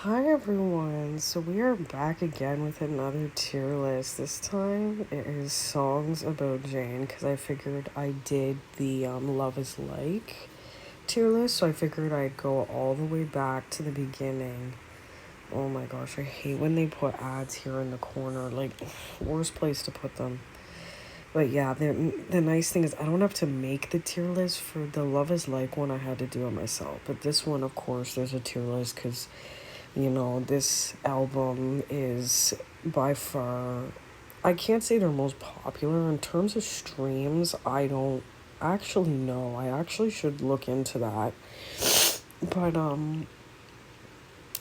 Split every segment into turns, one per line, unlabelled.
Hi everyone, so we are back again with another tier list. This time it is songs about Jane because I figured I did the Love is Like tier list, so I figured I'd go all the way back to the beginning. Oh my gosh, I hate when they put ads here in the corner, like worst place to put them. But yeah, the nice thing is I don't have to make the tier list for the Love is Like one. I had to do it myself. But this one, of course, there's a tier list because this album is by far, I can't say they're most popular. In terms of streams, I don't actually know. I actually should look into that. But,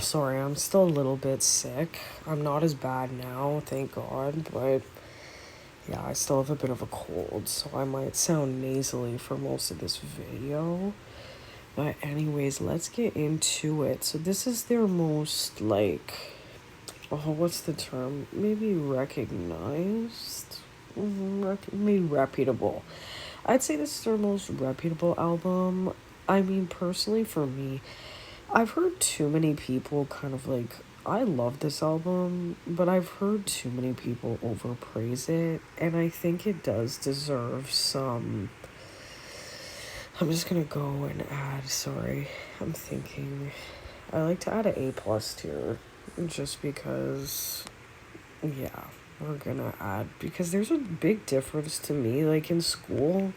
sorry, I'm still a little bit sick. I'm not as bad now, thank God. But, yeah, I still have a bit of a cold, so I might sound nasally for most of this video. But, anyways, let's get into it. So, this is their most, what's the term? Maybe recognized? Maybe reputable. I'd say this is their most reputable album. I mean, personally, for me, I've heard too many people kind of I love this album, but I've heard too many people overpraise it, and I think it does deserve some. I'm just gonna go and add, sorry, I'm thinking. I like to add an A plus tier, just because yeah, we're gonna add because there's a big difference to me. Like in school,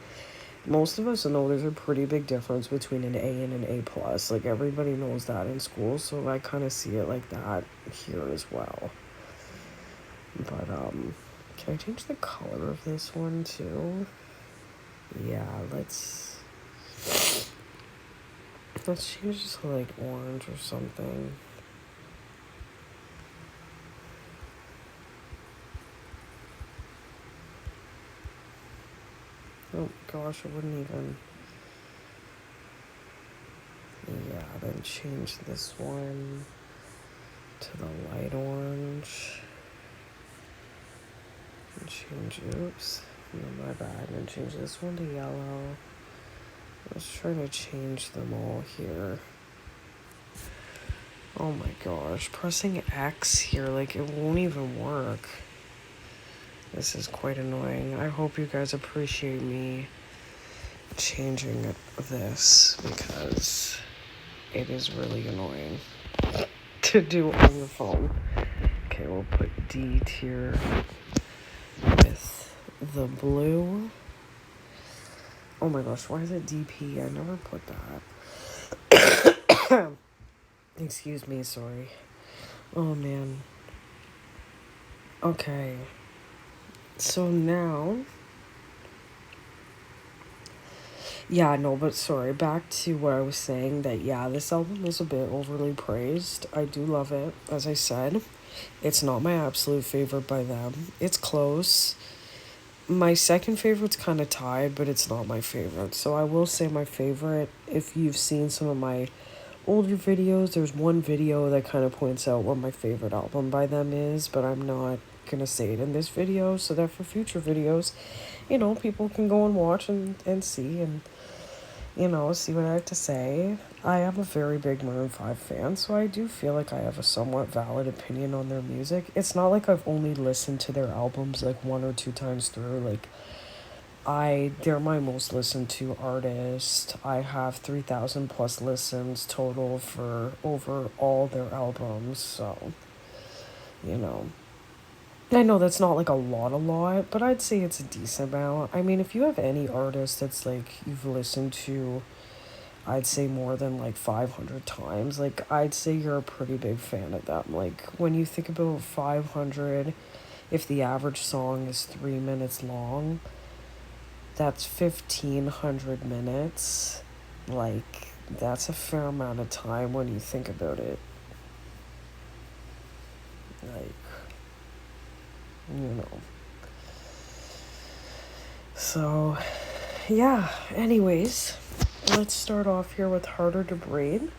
most of us know there's a pretty big difference between an A and an A plus. Like everybody knows that in school, so I kind of see it like that here as well. But can I change the color of this one too? Yeah, let's change this to like orange or something. Oh gosh, I wouldn't even. Yeah, then change this one to the light orange. And change, oops, no, my bad. And change this one to yellow. Let's try to change them all here. Oh my gosh, pressing X here, like it won't even work. This is quite annoying. I hope you guys appreciate me changing this because it is really annoying to do on the phone. Okay, we'll put D tier with the blue. Oh my gosh, why is it DP? I never put that. Excuse me, sorry. Oh man. Okay. So now. Yeah, no, but sorry. Back to what I was saying that, yeah, this album is a bit overly praised. I do love it, as I said. It's not my absolute favorite by them. It's close. My second favorite's kind of tied, but it's not my favorite. So I will say my favorite, if you've seen some of my older videos, there's one video that kind of points out what my favorite album by them is, but I'm not gonna say it in this video, so that for future videos, people can go and watch and see and, see what I have to say. I am a very big Maroon 5 fan, so I do feel like I have a somewhat valid opinion on their music. It's not like I've only listened to their albums like one or two times through, like they're my most listened to artist. I have 3,000 plus listens total for over all their albums. So, you know, I know that's not like a lot, but I'd say it's a decent amount. I mean, if you have any artist that's like you've listened to, I'd say more than like 500 times, like I'd say you're a pretty big fan of them. Like when you think about 500, if the average song is 3 minutes long, that's 1,500 minutes. Like, that's a fair amount of time when you think about it. Like, you know. So, yeah, anyways, let's start off here with Harder to Breathe.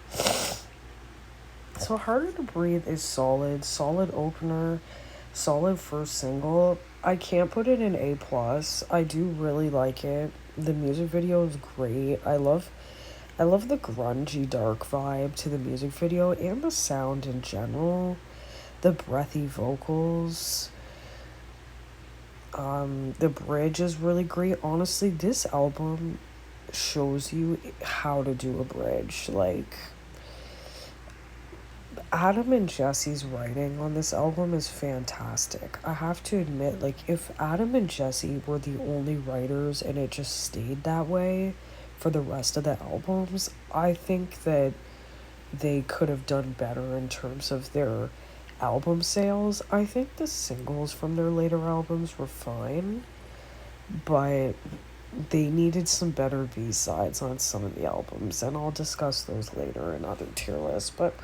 So, Harder to Breathe is solid opener, solid first single. I can't put it in A plus. I do really like it. The music video is great. I love I love the grungy dark vibe to the music video and the sound in general. The breathy vocals. The bridge is really great. Honestly, this album shows you how to do a bridge. Like, Adam and Jesse's writing on this album is fantastic. I have to admit, like, if Adam and Jesse were the only writers and it just stayed that way for the rest of the albums, I think that they could have done better in terms of their album sales. I think the singles from their later albums were fine, but they needed some better B-sides on some of the albums, and I'll discuss those later in other tier lists. But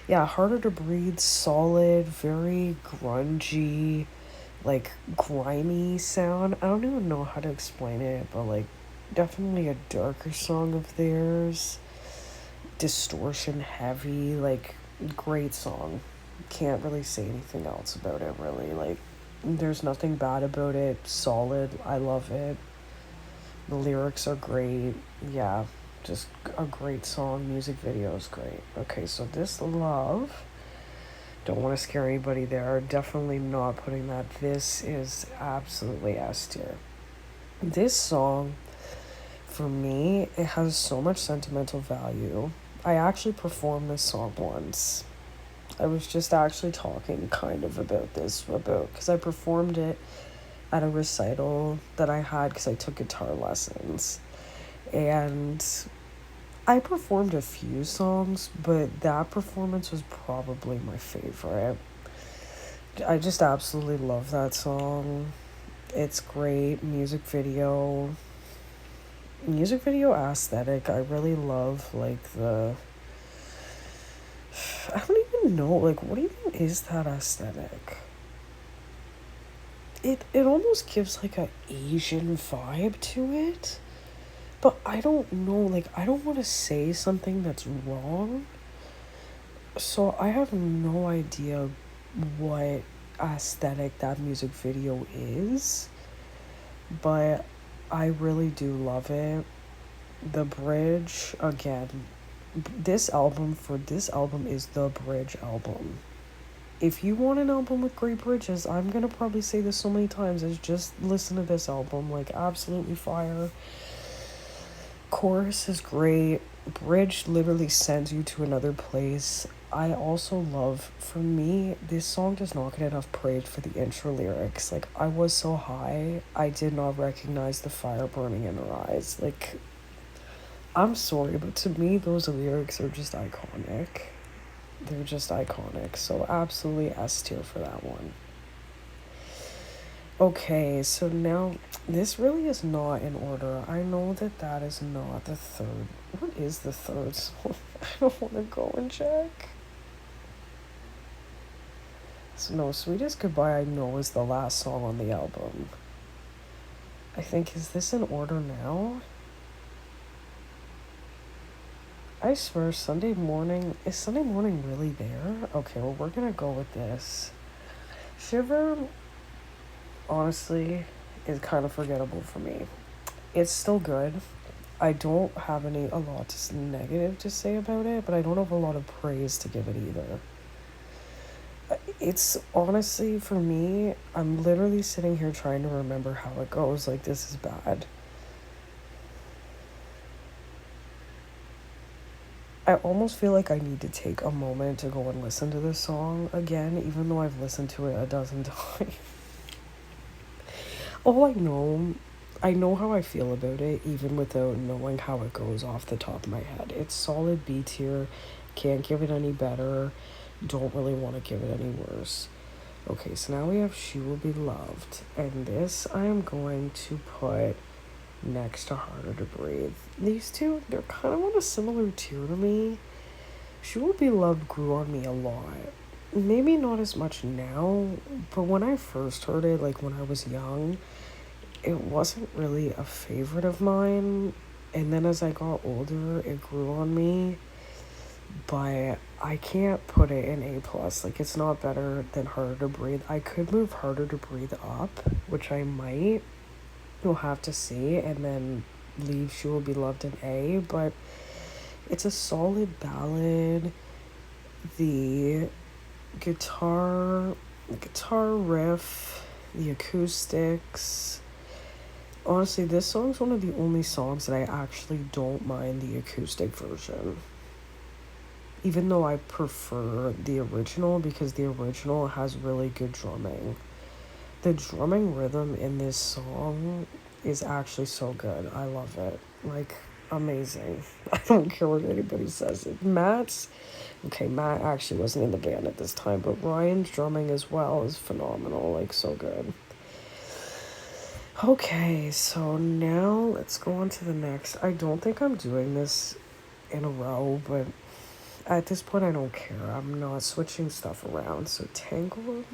yeah, Harder to Breathe, solid, very grungy, like grimy sound. I don't even know how to explain it, but like definitely a darker song of theirs. Distortion heavy, like great song. Can't really say anything else about it really. Like there's nothing bad about it. Solid. I love it. The lyrics are great. Yeah, just a great song. Music video is great. Okay, so This Love. Don't want to scare anybody there. Definitely not putting that. This is absolutely S tier. This song, for me, it has so much sentimental value. I actually performed this song once. I was just actually talking kind of about because I performed it at a recital that I had because I took guitar lessons. And I performed a few songs, but that performance was probably my favorite. I just absolutely love that song. It's great. Music video aesthetic. I really love like I don't even know, like what even is that aesthetic? It almost gives like a Asian vibe to it. But I don't know, like I don't want to say something that's wrong. So I have no idea what aesthetic that music video is, but I really do love it. The bridge, again, this album is the bridge album. If you want an album with great bridges, I'm gonna probably say this so many times, is just listen to this album. Like, absolutely fire. Chorus is great. Bridge literally sends you to another place. I also love, for me, this song does not get enough praise for the intro lyrics. Like, I was so high, I did not recognize the fire burning in her eyes. Like, I'm sorry, but to me, those lyrics are just iconic. They're just iconic. So, absolutely S tier for that one. Okay, so now this really is not in order. I know that that is not the third. What is the third song? I don't want to go and check. So no, Sweetest Goodbye I know is the last song on the album. I think, is this in order now? I swear, Sunday Morning, is Sunday Morning really there? Okay, well we're gonna go with this. Shiver, honestly, is kind of forgettable for me. It's still good. I don't have a lot negative to say about it, but I don't have a lot of praise to give it either. It's honestly, for me, I'm literally sitting here trying to remember how it goes. Like, this is bad. I almost feel like I need to take a moment to go and listen to this song again, even though I've listened to it a dozen times. All I know how I feel about it, even without knowing how it goes off the top of my head. It's solid B tier, can't give it any better, don't really want to give it any worse. Okay, so now we have She Will Be Loved, and this I am going to put next to Harder to Breathe. These two, they're kind of on a similar tier to me. She Will Be Loved grew on me a lot. Maybe not as much now, but when I first heard it, like when I was young, it wasn't really a favorite of mine. And then as I got older, it grew on me. But I can't put it in A plus. Like, it's not better than Harder to Breathe. I could move Harder to Breathe up, which I might. You'll have to see, and then leave She Will Be Loved in A. But It's a solid ballad. The guitar, the guitar riff, the acoustics. Honestly, this song's one of the only songs that I actually don't mind the acoustic version. Even though I prefer the original because the original has really good drumming. The drumming rhythm in this song is actually so good. I love it. Like, amazing. I don't care what anybody says. Matt actually wasn't in the band at this time, but Ryan's drumming as well is phenomenal. Like, so good. Okay, so now let's go on to the next. I don't think I'm doing this in a row, but at this point I don't care. I'm not switching stuff around. So Tangled,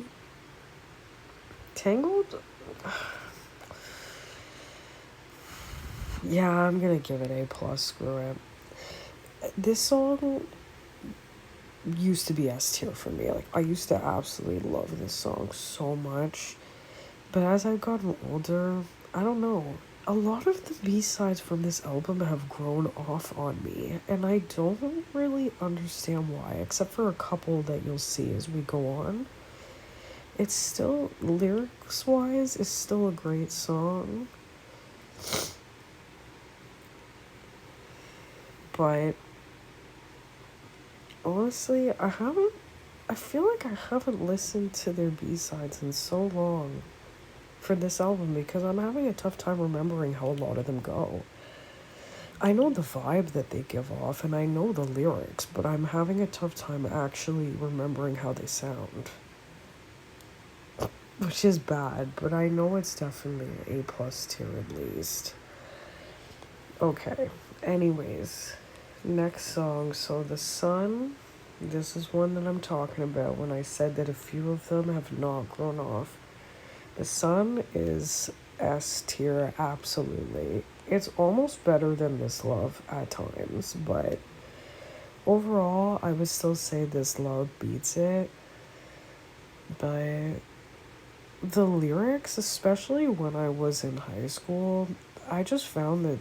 yeah, I'm gonna give it A plus. Screw it. This song used to be S tier for me. Like, I used to absolutely love this song so much, but as I've gotten older, I don't know. A lot of the B-sides from this album have grown off on me, and I don't really understand why, except for a couple that you'll see as we go on. It's still, lyrics-wise, it's still a great song, but honestly, I feel like I haven't listened to their B-sides in so long for this album because I'm having a tough time remembering how a lot of them go. I know the vibe that they give off and I know the lyrics, but I'm having a tough time actually remembering how they sound. Which is bad, but I know it's definitely an A plus tier at least. Okay, anyways, next song. So The Sun, this is one that I'm talking about when I said that a few of them have not grown off. The Sun is S tier, absolutely. It's almost better than This Love at times, but overall, I would still say This Love beats it. But the lyrics, especially when I was in high school, I just found that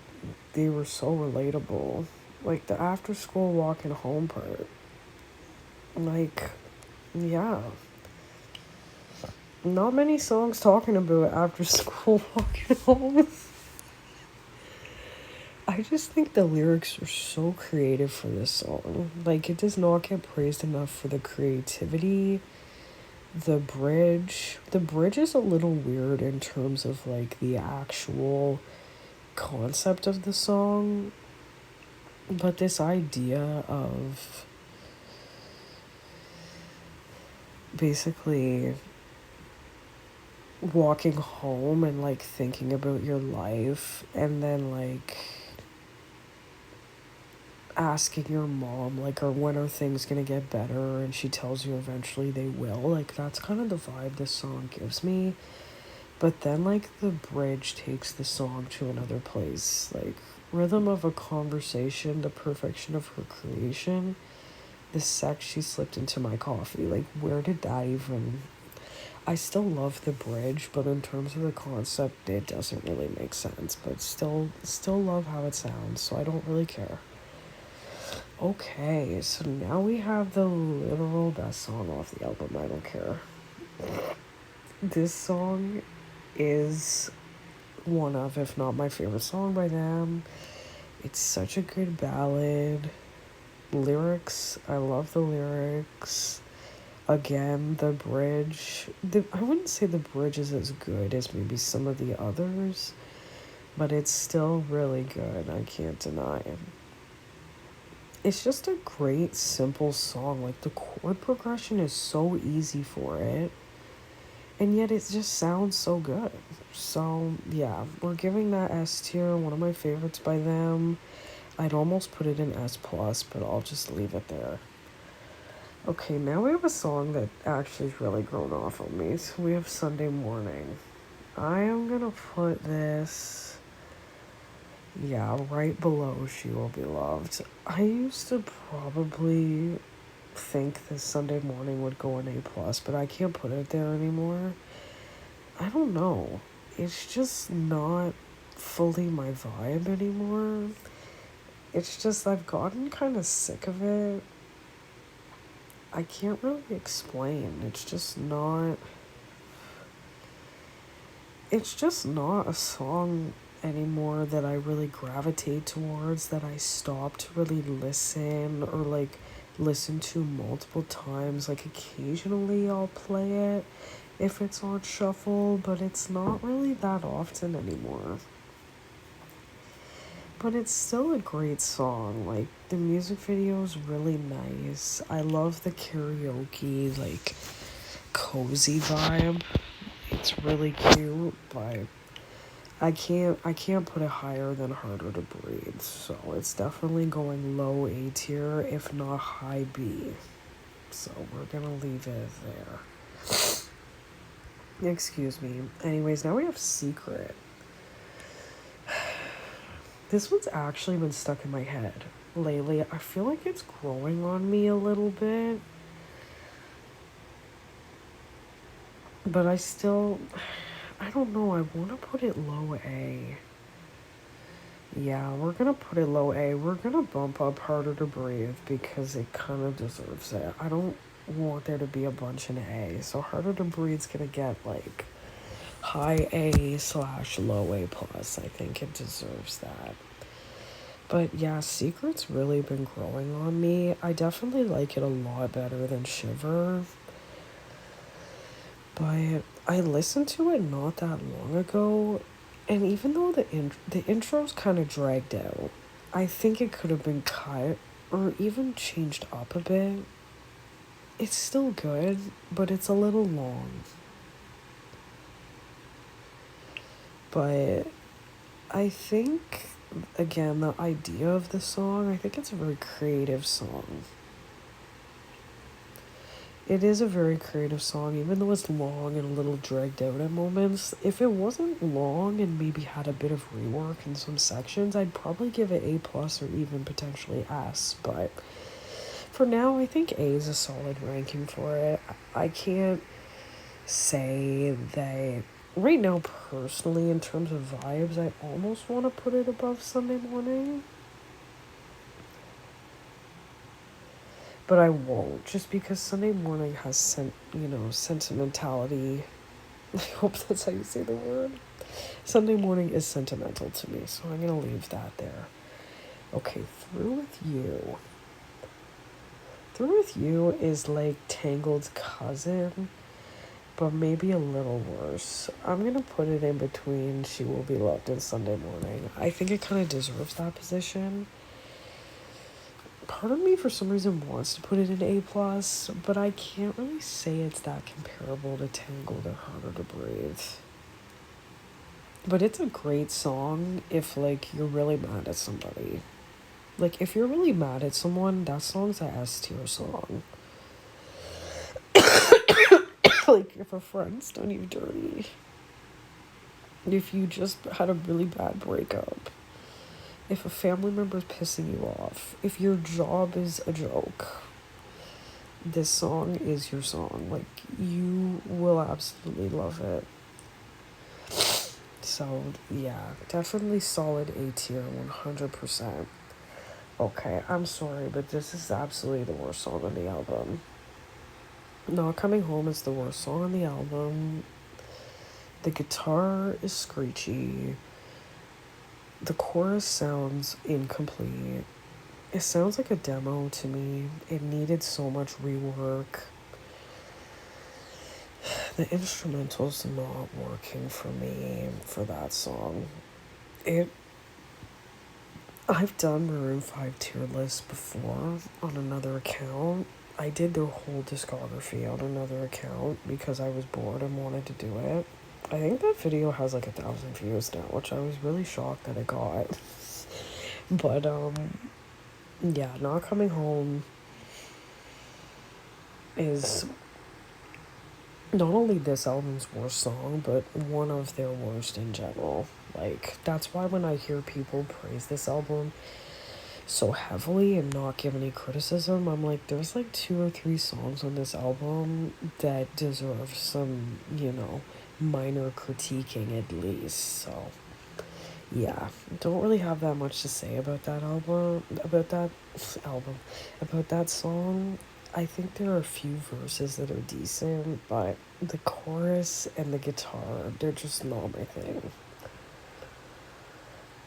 they were so relatable. Like the after school walking home part. Like, yeah. Not many songs talking about after school walking home. I just think the lyrics are so creative for this song. Like, it does not get praised enough for the creativity. The bridge. The bridge is a little weird in terms of, like, the actual concept of the song. But this idea of basically walking home and, like, thinking about your life and then, like, asking your mom, like, or when are things gonna get better, and she tells you eventually they will. Like, that's kind of the vibe this song gives me. But then, like, the bridge takes the song to another place. Like, rhythm of a conversation, the perfection of her creation, the sex she slipped into my coffee. Like, where did that even... I still love the bridge, but in terms of the concept, it doesn't really make sense. But still love how it sounds, so I don't really care. Okay, so now we have the literal best song off the album. I don't care. This song is one of, if not my favorite song by them. It's such a good ballad. Lyrics, I love the lyrics. Again, the bridge. I wouldn't say the bridge is as good as maybe some of the others, but it's still really good. I can't deny it. It's just a great, simple song. Like, the chord progression is so easy for it, and yet it just sounds so good. So, yeah, we're giving that S tier, one of my favorites by them. I'd almost put it in S+, but I'll just leave it there. Okay, now we have a song that actually has really grown off on me. So we have Sunday Morning. I am gonna put this... yeah, right below She Will Be Loved. I used to probably think this Sunday Morning would go in A+, but I can't put it there anymore. I don't know. It's just not fully my vibe anymore. It's just I've gotten kind of sick of it. I can't really explain. It's just not a song anymore that I really gravitate towards, that I stop to really listen or like listen to multiple times. Like occasionally I'll play it if it's on shuffle, but it's not really that often anymore. But it's still a great song. Like the music video is really nice. I love the karaoke, like cozy vibe. It's really cute, but I can't put it higher than Harder to Breathe. So it's definitely going low A tier, if not high B. So we're gonna leave it there. Excuse me. Anyways, now we have Secret. This one's actually been stuck in my head lately. I feel like it's growing on me a little bit. But I don't know, I want to put it low A. Yeah, we're going to put it low A. We're going to bump up Harder to Breathe because it kind of deserves it. I don't want there to be a bunch in A. So Harder to Breathe's going to get like high A / low A plus. I think it deserves that. But yeah, Secret's really been growing on me. I definitely like it a lot better than Shiver. But I listened to it not that long ago, and even though the intro's kind of dragged out, I think it could have been cut or even changed up a bit. It's still good, but it's a little long. But I think, again, the idea of the song, I think it's a very creative song. It is a very creative song, even though it's long and a little dragged out at moments. If it wasn't long and maybe had a bit of rework in some sections, I'd probably give it A plus or even potentially S. But for now, I think A is a solid ranking for it. I can't say that right now, personally, in terms of vibes, I almost want to put it above Sunday Morning. But I won't, just because Sunday Morning has sentimentality. I hope that's how you say the word. Sunday Morning is sentimental to me, so I'm gonna leave that there. Okay, Through With You. Through With You is like Tangled's cousin, but maybe a little worse. I'm gonna put it in between She Will Be Loved and Sunday Morning. I think it kind of deserves that position. Part of me for some reason wants to put it in A plus, but I can't really say it's that comparable to Tangled or Harder to Breathe. But it's a great song if like you're really mad at somebody. Like if you're really mad at someone, that song's a S tier song. Like if a friend's done you dirty. If you just had a really bad breakup. If a family member's pissing you off, if your job is a joke, this song is your song. Like, you will absolutely love it. So, yeah, definitely solid A tier, 100%. Okay, I'm sorry, but this is absolutely the worst song on the album. Not Coming Home is the worst song on the album. The guitar is screechy. The chorus sounds incomplete. It sounds like a demo to me. It needed so much rework. The instrumental's not working for me for that song. I've done Maroon 5 tier lists before on another account. I did their whole discography on another account because I was bored and wanted to do it. I think that video has like 1,000 views now, which I was really shocked that it got. But, yeah, Not Coming Home is not only this album's worst song, but one of their worst in general. Like, that's why when I hear people praise this album so heavily and not give any criticism, I'm like, there's like 2 or 3 songs on this album that deserve some, minor critiquing at least. So, Yeah, don't really have that much to say about that album, album, about that song. I think there are a few verses that are decent, but the chorus and the guitar, they're just not my thing.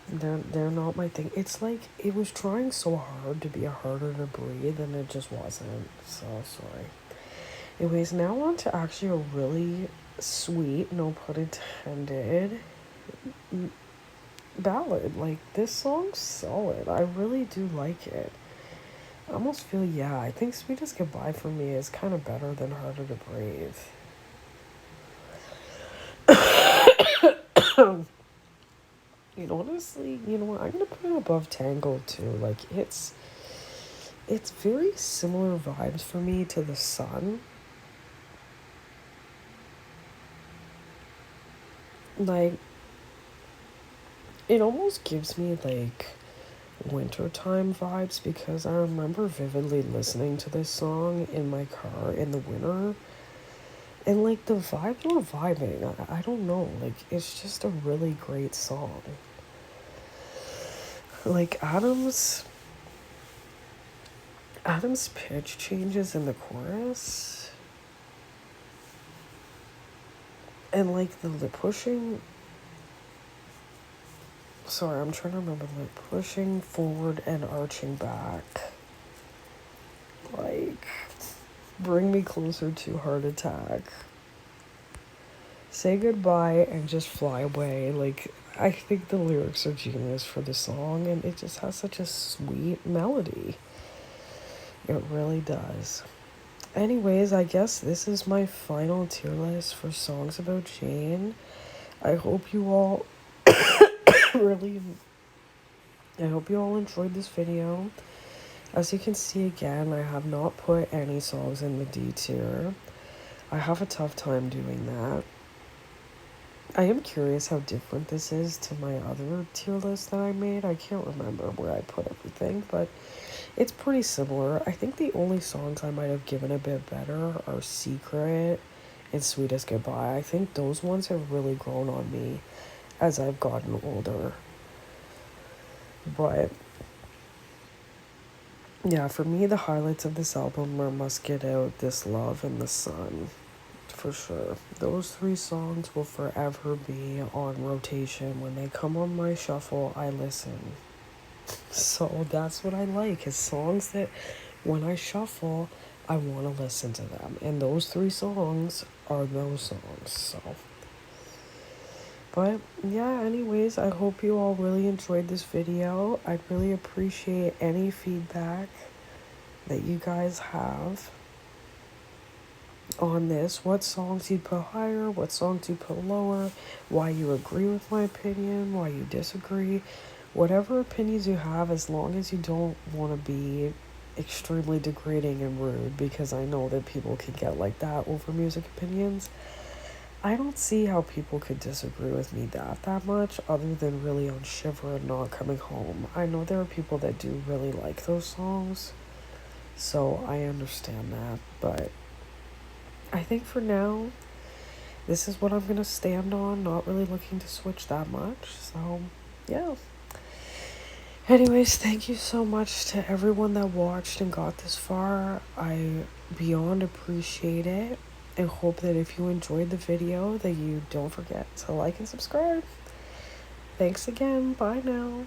They're not my thing. It's like it was trying so hard to be a Harder to Breathe and it just wasn't. So sorry. Anyways, now on to actually a really sweet, no pun intended, ballad. Like this song's solid. I really do like it. I almost feel, yeah, I think Sweetest Goodbye for me is kind of better than Harder to Breathe. Honestly, you know what? I'm gonna put it above Tangled too. Like it's very similar vibes for me to The Sun. Like it almost gives me like wintertime vibes because I remember vividly listening to this song in my car in the winter. And like the vibes were vibing. I don't know. Like it's just a really great song. Like Adam's pitch changes in the chorus and like the lip pushing. Sorry, I'm trying to remember the lip pushing forward and arching back. Like bring me closer to heart attack. Say goodbye and just fly away. Like I think the lyrics are genius for the song and it just has such a sweet melody. It really does. Anyways, I guess this is my final tier list for songs about Jane. I hope you all really I hope you all enjoyed this video. As you can see again, I have not put any songs in the D tier. I have a tough time doing that. I am curious how different this is to my other tier list that I made. I can't remember where I put everything, but it's pretty similar. I think the only songs I might have given a bit better are Secret and Sweetest Goodbye. I think those ones have really grown on me as I've gotten older. But yeah, for me, the highlights of this album are Must Get Out, This Love, and The Sun. For sure. Those three songs will forever be on rotation. When they come on my shuffle, I listen. So that's what I like, is songs that when I shuffle, I want to listen to them. And those three songs are those songs. So, but yeah, anyways, I hope you all really enjoyed this video. I'd really appreciate any feedback that you guys have on this. What songs you put higher, what songs you put lower, why you agree with my opinion, why you disagree. Whatever opinions you have, as long as you don't want to be extremely degrading and rude, because I know that people can get like that over music opinions. I don't see how people could disagree with me that much, other than really on Shiver and Not Coming Home. I know there are people that do really like those songs, so I understand that, but I think for now, this is what I'm going to stand on, not really looking to switch that much, so yeah. Anyways, thank you so much to everyone that watched and got this far. I beyond appreciate it and hope that if you enjoyed the video that you don't forget to like and subscribe. Thanks again. Bye now.